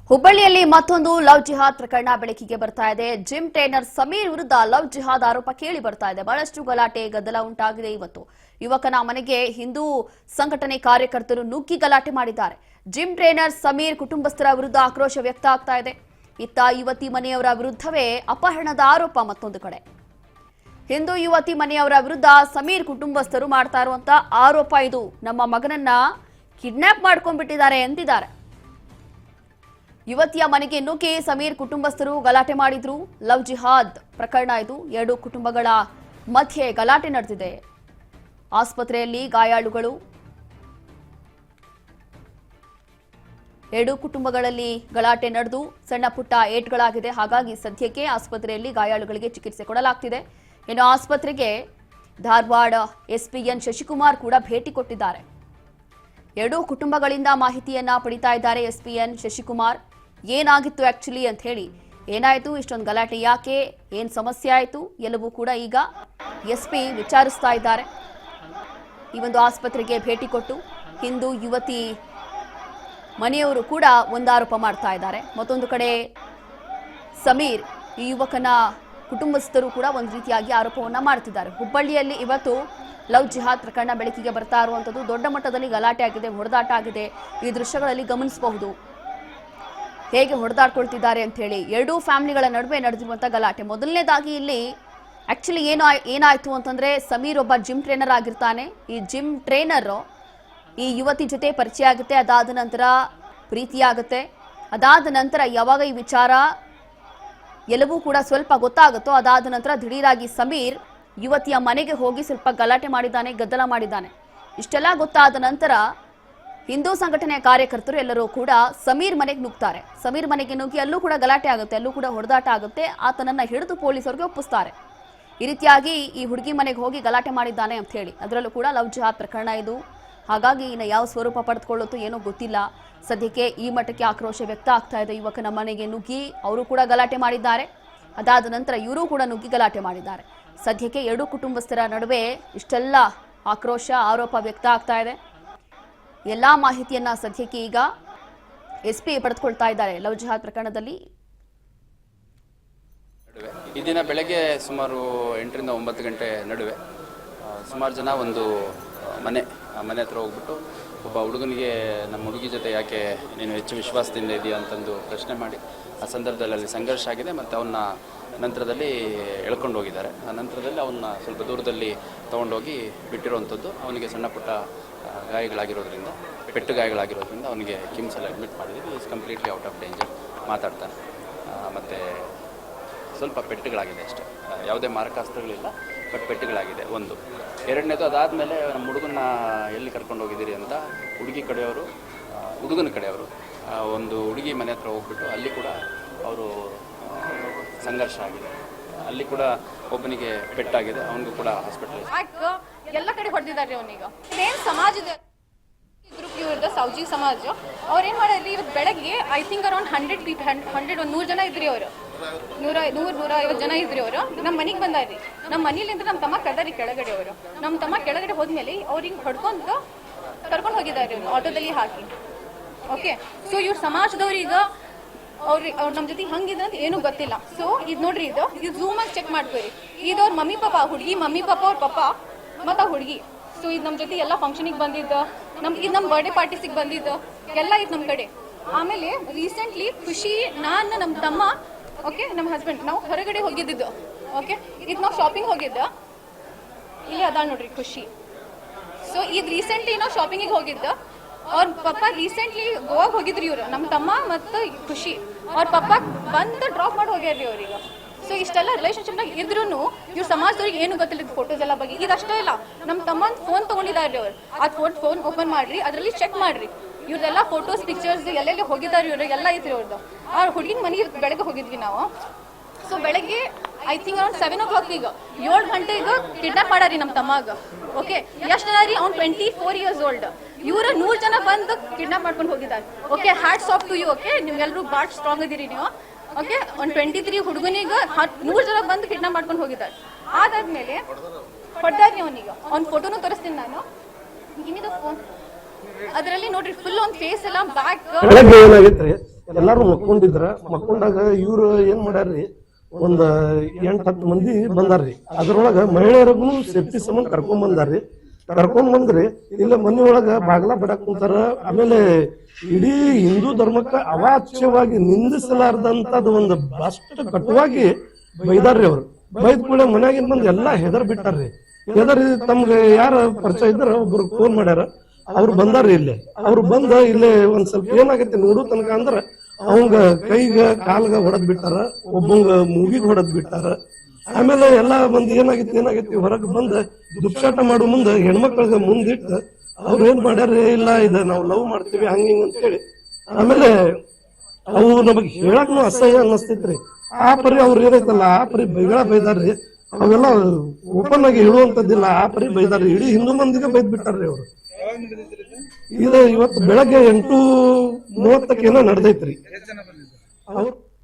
ಹುಬ್ಬಳ್ಳಿಯಲ್ಲಿ ಮತ್ತೊಂದು ಲವ್ ಜಿಹಾದ್ ಪ್ರಕರಣ ಬೆಳಕಿಗೆ ಬರ್ತಾ ಇದೆ. ಜಿಮ್ ಟ್ರೈನರ್ ಸಮೀರ್ ವಿರುದ್ಧ ಲವ್ ಜಿಹಾದ್ ಆರೋಪ ಕೇಳಿ ಬರ್ತಾ ಇದೆ. ಬಹಳಷ್ಟು ಗಲಾಟೆ ಗದ್ದಲ ಉಂಟಾಗಿದೆ. ಇವತ್ತು ಯುವಕನ ಮನೆಗೆ ಹಿಂದೂ ಸಂಘಟನೆ ಕಾರ್ಯಕರ್ತರು ನುಗ್ಗಿ ಗಲಾಟೆ ಮಾಡಿದ್ದಾರೆ. ಜಿಮ್ ಟ್ರೈನರ್ ಸಮೀರ್ ಕುಟುಂಬಸ್ಥರ ವಿರುದ್ಧ ಆಕ್ರೋಶ ವ್ಯಕ್ತ ಆಗ್ತಾ ಇದೆ. ಇತ್ತ ಯುವತಿ ಮನೆಯವರ ವಿರುದ್ಧವೇ ಅಪಹರಣದ ಆರೋಪ ಮತ್ತೊಂದು ಕಡೆ. ಹಿಂದೂ ಯುವತಿ ಮನೆಯವರ ವಿರುದ್ಧ ಸಮೀರ್ ಕುಟುಂಬಸ್ಥರು ಮಾಡ್ತಾ ಇರುವಂತ ಆರೋಪ ಇದು. ನಮ್ಮ ಮಗನನ್ನ ಕಿಡ್ನಾಪ್ ಮಾಡ್ಕೊಂಡ್ಬಿಟ್ಟಿದ್ದಾರೆ ಎಂದಿದ್ದಾರೆ. ಯುವತಿಯ ಮನೆಗೆ ನುಗ್ಗಿ ಸಮೀರ್ ಕುಟುಂಬಸ್ಥರು ಗಲಾಟೆ ಮಾಡಿದ್ರು. ಲವ್ ಜಿಹಾದ್ ಪ್ರಕರಣ ಇದು. ಎರಡು ಕುಟುಂಬಗಳ ಮಧ್ಯೆ ಗಲಾಟೆ ನಡೆದಿದೆ. ಆಸ್ಪತ್ರೆಯಲ್ಲಿ ಗಾಯಾಳುಗಳು, ಎರಡು ಕುಟುಂಬಗಳಲ್ಲಿ ಗಲಾಟೆ ನಡೆದು ಸಣ್ಣ ಪುಟ್ಟ ಏಟ್ಗಳಾಗಿದೆ. ಹಾಗಾಗಿ ಸದ್ಯಕ್ಕೆ ಆಸ್ಪತ್ರೆಯಲ್ಲಿ ಗಾಯಾಳುಗಳಿಗೆ ಚಿಕಿತ್ಸೆ ಕೊಡಲಾಗ್ತಿದೆ. ಇನ್ನು ಆಸ್ಪತ್ರೆಗೆ ಧಾರವಾಡ ಎಸ್ಪಿಎನ್ ಶಶಿಕುಮಾರ್ ಕೂಡ ಭೇಟಿ ಕೊಟ್ಟಿದ್ದಾರೆ. ಎರಡೂ ಕುಟುಂಬಗಳಿಂದ ಮಾಹಿತಿಯನ್ನ ಪಡಿತಾ ಇದ್ದಾರೆ ಎಸ್ಪಿಎನ್ ಶಶಿಕುಮಾರ್. ಏನಾಗಿತ್ತು ಆಕ್ಚುಲಿ ಅಂತ ಹೇಳಿ, ಏನಾಯ್ತು, ಇಷ್ಟೊಂದು ಗಲಾಟೆ ಯಾಕೆ, ಏನ್ ಸಮಸ್ಯೆ ಆಯ್ತು ಎಲ್ಲವೂ ಕೂಡ ಈಗ ಎಸ್ಪಿ ವಿಚಾರಿಸ್ತಾ ಇದ್ದಾರೆ. ಈ ಒಂದು ಆಸ್ಪತ್ರೆಗೆ ಭೇಟಿ ಕೊಟ್ಟು ಹಿಂದೂ ಯುವತಿ ಮನೆಯವರು ಕೂಡ ಒಂದು ಆರೋಪ ಮಾಡ್ತಾ ಇದ್ದಾರೆ. ಮತ್ತೊಂದು ಕಡೆ ಸಮೀರ್, ಈ ಯುವಕನ ಕುಟುಂಬಸ್ಥರು ಕೂಡ ಒಂದು ರೀತಿಯಾಗಿ ಆರೋಪವನ್ನ ಮಾಡ್ತಿದ್ದಾರೆ. ಹುಬ್ಬಳ್ಳಿಯಲ್ಲಿ ಇವತ್ತು ಲವ್ ಜಿಹಾದ್ ಪ್ರಕರಣ ಬೆಳಕಿಗೆ ಬರ್ತಾ ಇರುವಂತದ್ದು. ದೊಡ್ಡ ಮಟ್ಟದಲ್ಲಿ ಗಲಾಟೆ ಆಗಿದೆ, ಹೊಡೆದಾಟ ಆಗಿದೆ. ಈ ದೃಶ್ಯಗಳಲ್ಲಿ ಗಮನಿಸಬಹುದು ಹೇಗೆ ಹೊಡೆದಾಡ್ಕೊಳ್ತಿದ್ದಾರೆ ಅಂತ ಹೇಳಿ. ಎರಡೂ ಫ್ಯಾಮಿಲಿಗಳ ನಡುವೆ ನಡೆದಿರುವಂತಹ ಗಲಾಟೆ. ಮೊದಲನೇದಾಗಿ ಇಲ್ಲಿ ಆಕ್ಚುಲಿ ಏನಾಯ್ತು ಅಂತಂದ್ರೆ, ಸಮೀರ್ ಒಬ್ಬ ಜಿಮ್ ಟ್ರೈನರ್ ಆಗಿರ್ತಾನೆ. ಈ ಜಿಮ್ ಟ್ರೈನರ್ ಈ ಯುವತಿ ಜೊತೆ ಪರಿಚಯ ಆಗುತ್ತೆ. ಅದಾದ ನಂತರ ಪ್ರೀತಿಯಾಗುತ್ತೆ. ಅದಾದ ನಂತರ ಯಾವಾಗ ಈ ವಿಚಾರ ಎಲ್ಲವೂ ಕೂಡ ಸ್ವಲ್ಪ ಗೊತ್ತಾಗುತ್ತೋ, ಅದಾದ ನಂತರ ದಿಢೀರಾಗಿ ಸಮೀರ್ ಯುವತಿಯ ಮನೆಗೆ ಹೋಗಿ ಸ್ವಲ್ಪ ಗಲಾಟೆ ಮಾಡಿದ್ದಾನೆ, ಗದ್ದಲ ಮಾಡಿದ್ದಾನೆ. ಇಷ್ಟೆಲ್ಲ ಗೊತ್ತಾದ ನಂತರ ಹಿಂದೂ ಸಂಘಟನೆಯ ಕಾರ್ಯಕರ್ತರು ಎಲ್ಲರೂ ಕೂಡ ಸಮೀರ್ ಮನೆಗೆ ನುಗ್ತಾರೆ. ಸಮೀರ್ ಮನೆಗೆ ನುಗ್ಗಿ ಅಲ್ಲೂ ಕೂಡ ಗಲಾಟೆ ಆಗುತ್ತೆ, ಅಲ್ಲೂ ಕೂಡ ಹೊಡೆದಾಟ ಆಗುತ್ತೆ. ಆತನನ್ನ ಹಿಡಿದು ಪೊಲೀಸರಿಗೆ ಒಪ್ಪಿಸ್ತಾರೆ. ಈ ರೀತಿಯಾಗಿ ಈ ಹುಡುಗಿ ಮನೆಗೆ ಹೋಗಿ ಗಲಾಟೆ ಮಾಡಿದ್ದಾನೆ ಅಂತ ಹೇಳಿ. ಅದರಲ್ಲೂ ಕೂಡ ಲವ್ ಜಿಹಾದ್ ಪ್ರಕರಣ ಇದು. ಹಾಗಾಗಿ ಇನ್ನು ಯಾವ ಸ್ವರೂಪ ಪಡೆದುಕೊಳ್ಳುತ್ತೋ ಏನೋ ಗೊತ್ತಿಲ್ಲ. ಸದ್ಯಕ್ಕೆ ಈ ಮಟ್ಟಕ್ಕೆ ಆಕ್ರೋಶ ವ್ಯಕ್ತ ಆಗ್ತಾ ಇದೆ. ಯುವಕನ ಮನೆಗೆ ನುಗ್ಗಿ ಅವರು ಕೂಡ ಗಲಾಟೆ ಮಾಡಿದ್ದಾರೆ. ಅದಾದ ನಂತರ ಇವರು ಕೂಡ ನುಗ್ಗಿ ಗಲಾಟೆ ಮಾಡಿದ್ದಾರೆ. ಸದ್ಯಕ್ಕೆ ಎರಡೂ ಕುಟುಂಬಸ್ಥರ ನಡುವೆ ಇಷ್ಟೆಲ್ಲ ಆಕ್ರೋಶ ಆರೋಪ ವ್ಯಕ್ತ ಆಗ್ತಾ ಇದೆ. ಎಲ್ಲಾ ಮಾಹಿತಿಯನ್ನ ಸದ್ಯಕ್ಕೆ ಈಗ ಎಸ್ಪಿ ಪಡೆದುಕೊಳ್ತಾ ಇದ್ದಾರೆ ಲವ್ ಜಿಹಾದ್ ಪ್ರಕರಣದಲ್ಲಿ. ಈ ದಿನ ಬೆಳಗ್ಗೆ ಸುಮಾರು 8 ರಿಂದ 9 ಗಂಟೆ ನಡುವೆ ಸುಮಾರು ಜನ ಒಂದು ಮನೆ ಹತ್ರ ಹೋಗ್ಬಿಟ್ಟು ಒಬ್ಬ ಹುಡುಗನಿಗೆ ನಮ್ಮ ಹುಡುಗಿ ಜೊತೆ ಯಾಕೆ ನೀನು ಹೆಚ್ಚು ವಿಶ್ವಾಸದಿಂದ ಇದೆಯಾ ಅಂತಂದು ಪ್ರಶ್ನೆ ಮಾಡಿ ಆ ಸಂದರ್ಭದಲ್ಲಿ ಅಲ್ಲಿ ಸಂಘರ್ಷ ಆಗಿದೆ. ಮತ್ತು ಅವನ್ನ ನಂತರದಲ್ಲಿ ಎಳ್ಕೊಂಡು ಹೋಗಿದ್ದಾರೆ. ಆ ನಂತರದಲ್ಲಿ ಅವನ್ನ ಸ್ವಲ್ಪ ದೂರದಲ್ಲಿ ತೊಗೊಂಡೋಗಿ ಬಿಟ್ಟಿರುವಂಥದ್ದು. ಅವನಿಗೆ ಸಣ್ಣ ಪುಟ್ಟ ಗಾಯಗಳಾಗಿರೋದ್ರಿಂದ, ಪೆಟ್ಟು ಗಾಯಗಳಾಗಿರೋದ್ರಿಂದ ಅವನಿಗೆ ಕಿಮ್ಸಲ್ಲಿ ಅಡ್ಮಿಟ್ ಮಾಡಿದ್ದೀವಿ. Is completely out of danger. ಮಾತಾಡ್ತಾನೆ. ಮತ್ತು ಸ್ವಲ್ಪ ಪೆಟ್ಟುಗಳಾಗಿದೆ ಅಷ್ಟೇ, ಯಾವುದೇ ಮಾರಕಾಸ್ತ್ರಗಳಿಲ್ಲ, ಬಟ್ ಪೆಟ್ಟುಗಳಾಗಿದೆ ಒಂದು. ಎರಡನೇದು, ಅದಾದಮೇಲೆ ನಮ್ಮ ಹುಡುಗನ್ನ ಎಲ್ಲಿ ಕರ್ಕೊಂಡು ಹೋಗಿದ್ದೀರಿ ಅಂತ ಹುಡುಗನ ಕಡೆಯವರು ಒಂದು ಹುಡುಗಿ ಮನೆ ಹತ್ರ ಹೋಗ್ಬಿಟ್ಟು ಅಲ್ಲಿ ಕೂಡ ಅವರು ಸಂಘರ್ಷ ಆಗಿದೆ. ಅಲ್ಲಿ ಕೂಡ ಒಬ್ಬನಿಗೆ ಪೆಟ್ಟಾಗಿದೆ, ಅವನಿಗೂ ಕೂಡ ಹಾಸ್ಪಿಟಲ್ ಎಲ್ಲ ಕಡೆ ಹೊಡೆದಿದ್ದಾರೆ ಅವನಿಗೆ. ಏನು ಸಮಾಜದ ಗ್ರೂಪ್ ಇವ್ರದ್ದು ಸೌಜಿ ಸಮಾಜ ಅವ್ರೇನು ಮಾಡಿದ್ರಿ ಇವತ್ತು ಬೆಳಗ್ಗೆ ಐ ಥಿಂಕ್ ಅರೌಂಡ್ 100 ಜನ ಇದ್ರಿ ಅವರು. 150 ಜನ ಇದ್ರಿ ಅವರು. ನಮ್ಮ ಮನೆಗೆ ಬಂದಾರ್ರಿ. ನಮ್ಮ ಮನೇಲಿಂದ ನಮ್ಮ ತಮ್ಮ ಕದಾರಿ ಕೆಳಗಡೆ ಅವರು. ನಮ್ಮ ತಮ್ಮ ಕೆಳಗಡೆ ಹೋದ್ಮೇಲೆ ಅವ್ರಿಗೆ ಹೊಡ್ಕೊಂಡು ಕರ್ಕೊಂಡು ಹೋಗಿದ್ದಾರೆ ಅವ್ರು ಆಟೋದಲ್ಲಿ ಹಾಕಿ. ಓಕೆ, ಸೊ ಇವ್ರ ಸಮಾಜದವ್ರೀಗ ಅವ್ರು ನಮ್ಮ ಜೊತೆ ಹಂಗಿದ್ರೆ ಅಂತ ಏನೂ ಗೊತ್ತಿಲ್ಲ. ಸೊ ಇದು ನೋಡ್ರಿ, ಇದು ಝೂಮಾಗಿ ಚೆಕ್ ಮಾಡ್ಕೊರಿ. ಇದು ಅವ್ರ ಮಮ್ಮಿ ಪಾಪ, ಹುಡುಗಿ ಮಮ್ಮಿ ಪಾಪ, ಅವ್ರ ಪಪ್ಪ ಮತ್ತು ಆ ಹುಡುಗಿ. ಸೊ ಇದು ನಮ್ಮ ಜೊತೆ ಎಲ್ಲ ಫಂಕ್ಷನಿಗೆ ಬಂದಿದ್ದು, ಇದು ನಮ್ಮ ಬರ್ಡೇ ಪಾರ್ಟೀಸಿಗೆ ಬಂದಿದ್ದು ಎಲ್ಲ ಇದು ನಮ್ಮ ಕಡೆ. ಆಮೇಲೆ ರೀಸೆಂಟ್ಲಿ ಖುಷಿ, ನಾನು, ನಮ್ಮ ತಮ್ಮ, ಓಕೆ, ನಮ್ಮ ಹಸ್ಬೆಂಡ್, ನಾವು ಹೊರಗಡೆ ಹೋಗಿದ್ದು. ಓಕೆ, ಇದು ನಾವು ಶಾಪಿಂಗ್ ಹೋಗಿದ್ದ. ಇಲ್ಲಿ ಅದ ನೋಡ್ರಿ ಖುಷಿ. ಸೊ ಇದು ರೀಸೆಂಟ್ಲಿ ನಾವು ಶಾಪಿಂಗಿಗೆ ಹೋಗಿದ್ದ. ಅವ್ರ ಪಪ್ಪ ರೀಸೆಂಟ್ಲಿ ಗೋವಾಗ ಹೋಗಿದ್ರಿ ಇವರು, ನಮ್ಮ ತಮ್ಮ ಮತ್ತು ಖುಷಿ. ಅವ್ರ ಪಪ್ಪ ಬಂದು ಡ್ರಾಪ್ ಮಾಡಿ ಹೋಗ್ಯಾರ್ರಿ ಅವ್ರಿಗೆ. ಸೊ ಇಷ್ಟೆಲ್ಲ ರಿಲೇಷನ್ಶಿಪ್ನಾಗ ಇದ್ರೂ ಇವ್ರ ಸಮಾಜದವ್ರಿಗೆ ಏನು ಗೊತ್ತಿಲ್ಲ ಫೋಟೋಸ್ ಎಲ್ಲ ಬಗ್ಗೆ. ಇದಷ್ಟೇ ಇಲ್ಲ, ನಮ್ಮ ತಮ್ಮನ ಫೋನ್ ತೊಗೊಂಡಿದ್ದಾರೆ ಅವ್ರು. ಅದು ಫೋನ್ ಓಪನ್ ಮಾಡ್ರಿ, ಅದರಲ್ಲಿ ಚೆಕ್ ಮಾಡ್ರಿ. ಇವ್ರದೆಲ್ಲ ಫೋಟೋಸ್ ಪಿಕ್ಚರ್ಸ್ ಎಲ್ಲೆಲ್ಲಿ ಹೋಗಿದ್ದಾರೆ ಇವ್ರು ಎಲ್ಲ ಐತ್ರಿ ಅವ್ರದ್ದು. ಆ ಹುಡುಗಿನ ಮನೆಗೆ ಬೆಳಗ್ಗೆ ಹೋಗಿದ್ವಿ ನಾವು. ಸೊ ಬೆಳಗ್ಗೆ ಐ ಥಿಂಕ್ ಅರೌಂಡ್ 7 o'clock, ಈಗ 7 ಗಂಟೆಗೆ ಕಿಡ್ನಾಪ್ ಮಾಡಾರಿ ನಮ್ಮ ತಮ್ಮಾಗ. ಓಕೆ, ಎಷ್ಟು ಜನ ರೀ? ಅವ್ನು 24 years old. ಇವರು 100 ಜನ ಬಂದು ಕಿಡ್ನಾಪ್ ಮಾಡ್ಕೊಂಡು ಹೋಗಿದ್ದಾರೆ. Okay, hats off to you. Okay, ನೀವೆಲ್ಲರೂ ಭಾಳ ಸ್ಟ್ರಾಂಗ್ ಇದೀರಿ ನೀವು. ಓಕೆ, ಒಂದು 23 ಹುಡುಗನಿಗೆ 100 ಜನ ಬಂದು ಕಿಡ್ನಾಪ್ ಮಾಡ್ಕೊಂಡು ಹೋಗಿದ್ದಾರೆ. ಅದಾದ್ಮೇಲೆ ಹೊಡ್ದಾರಿ ಅವನಿಗೆ. ಅವ್ನ ಫೋಟೋನು ತೋರಿಸ್ತೀನಿ ನಾನು. ಫೋನ್ ಅದರಲ್ಲಿ ನೋಡ್ರಿ ಫುಲ್ ಒಂದು ಫೇಸ್ ಎಲ್ಲ ಬ್ಯಾಕ್ ಎಲ್ಲಾರು ಮಕ್ಕೊಂಡಾಗ ಇವ್ರು ಏನ್ ಮಾಡ್ಯಾರ್ರಿ, ಒಂದ್ 8-10 ಮಂದಿ ಬಂದಾರ್ರಿ. ಅದ್ರೊಳಗ ಮಹಿಳೆಯರಿಗೂ ಸೇಫ್ಟಿ ಸಂಬಂಧ ಕರ್ಕೊಂಡ್ ಬಂದ್ರಿ ಇಲ್ಲ ಮನೆ ಒಳಗ ಬಾಗ್ಲ ಬಿಡಾಕ್ ಕುಂತಾರ. ಆಮೇಲೆ ಇಡೀ ಹಿಂದೂ ಧರ್ಮಕ್ಕ ಅವಾಚ್ಯವಾಗಿ ನಿಂದಿಸಲಾರ್ದಂತದ್ ಒಂದು ಅಷ್ಟು ಕಟುವಾಗಿ ಬೈದಾರ್ರಿ. ಅವ್ರು ಬೈದ್ ಕೂಡ ಮನ್ಯಾಗಿನ್ ಬಂದ್ ಎಲ್ಲಾ ಹೆದರ್ ಬಿಟ್ಟಾರ್ರಿ. ಹೆದರಿ ತಮ್ಗೆ ಯಾರ ಪರಿಚಯ ಇದ್ರ ಒಬ್ರು ಫೋನ್ ಮಾಡ್ಯಾರ, ಅವ್ರು ಬಂದಾರ್ರಿ. ಇಲ್ಲೇ ಅವ್ರು ಬಂದ ಇಲ್ಲೇ ಒಂದ್ ಸ್ವಲ್ಪ ಏನಾಗೈತಿ ನೋಡು ತನಕ ಅಂದ್ರ ಅವಂಗ ಕೈಗ ಕಾಲ್ಗ ಹೊಡೆದ್ ಬಿಟ್ಟಾರ, ಒಬ್ಬಂಗ ಮೂಗಿಗ್ ಹೊಡೆದ್ ಬಿಟ್ಟಾರ. ಆಮೇಲೆ ಎಲ್ಲಾ ಮಂದಿ ಏನಾಗೈತಿ ಹೊರಗ್ ಬಂದ ದುಪ್ಸಾಟ ಮಾಡೋ ಮುಂದೆ ಹೆಣ್ಮಕ್ಳಿಗೆ ಮುಂದಿಟ್ಟು ಅವ್ರು ಏನ್ ಮಾಡ್ಯಾರ, ಇಲ್ಲ ಇದ ನಾವು ಲವ್ ಮಾಡ್ತೀವಿ ಹಂಗ ಹಿಂಗ ಅಂತ ಹೇಳಿ. ಆಮೇಲೆ ಅವು ನಮಗ್ ಹೇಳಕ್ನು ಅಸಹ್ಯ ಅನ್ನಿಸ್ತೈತ್ರಿ. ಆ ಪರಿ ಅವ್ರು ಏನೈತಲ್ಲ ಆ ಪರಿ ಬೈದಾರ್ರಿ. ಅವೆಲ್ಲ ಓಪನ್ ಆಗಿ ಹೇಳುವಂತದ್ದಿಲ್ಲ, ಆ ಪರಿ ಬೈದಾರ್ರಿ. ಇಡೀ ಹಿಂದೂ ಮಂದಿಗೆ ಬೈದ್ ಬಿಟ್ಟಾರ್ರಿ ಅವ್ರು. ಇದು ಇವತ್ತು ಬೆಳಗ್ಗೆ 8:30 ಏನೋ ನಡೆದೈತ್ರಿ. ಅವ್ರು